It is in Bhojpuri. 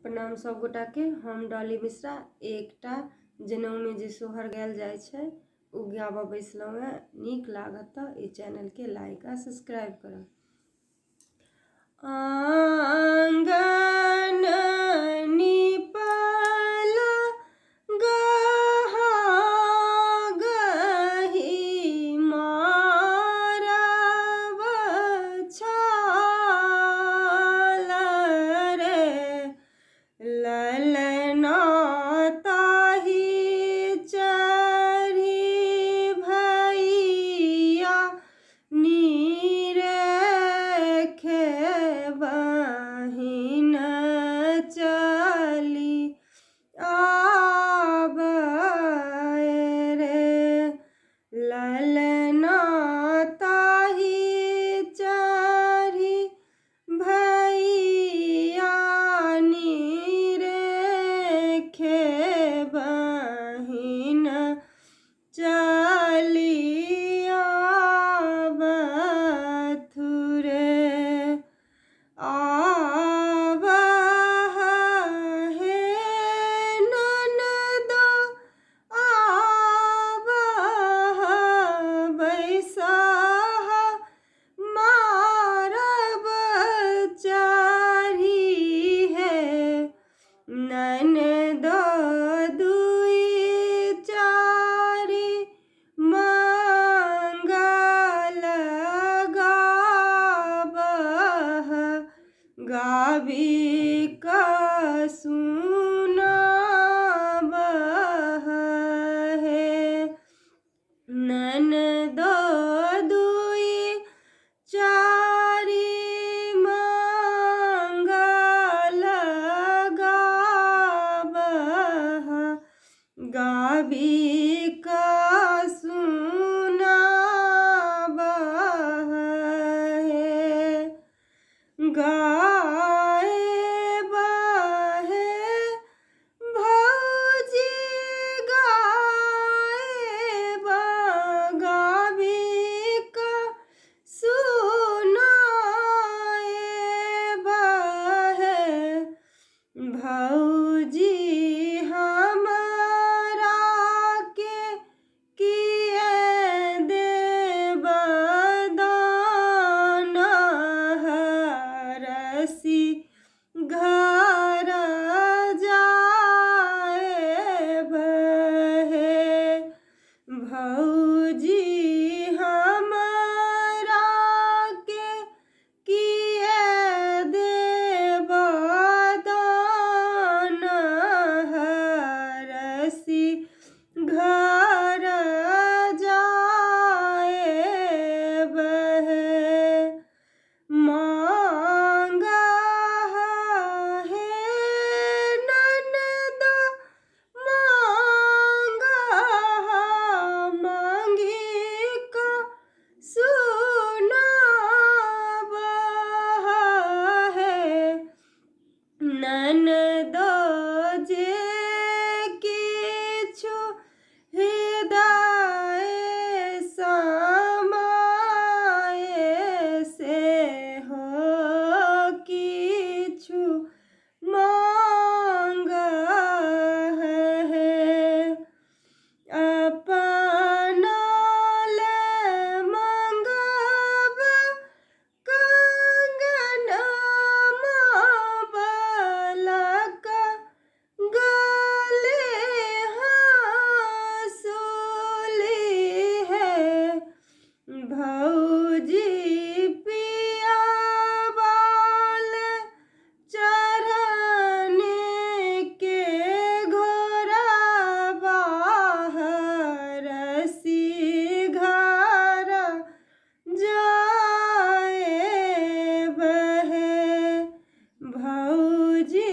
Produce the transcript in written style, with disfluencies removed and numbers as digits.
प्रणाम सब गोटा के। हम डॉली मिश्रा एकटा जनेऊ में जे सोहर गायल जाय छै ओ गाबऽ बैसलहुँ हैं। नीक लागत तऽ ई चैनल के लाइक आ सब्सक्राइब करब। आंगन निपल गहा गही मारब छाल रे ललना ताहि चढ़ी भैया नीरेखे बहिन चली आबै रे ललना ताहि चढ़ी भैया नीरेखे बहिन चली आबथु रे। आबह हे ननदो आबह बैसह मारब चारी हे ननदो दुई चारि मंगल गाबह गाबी कऽ सुनाबह हे ननदो दुई चारि मंगल गाबह गाबी कऽ सुनाबह हे गायब हे भौजी गायब गाबी कऽ सुनाएब हे भौजी हमरा के किए देब दान हरसी घर जाएब हे भौजी हमरा के किए देब दान हरसी घर जाएब हे मांगह हे ननदो मांगह मांगी कऽ सुनाबह हे ननदो जे किछु हृदय समाये सेहो किछु मांगह हे अपना ले मंगब कंगन माबलक गले हंसुली हे भौजी पिया बाल चढ़ने के घोरबा हरसी घर जाएब हे भौजी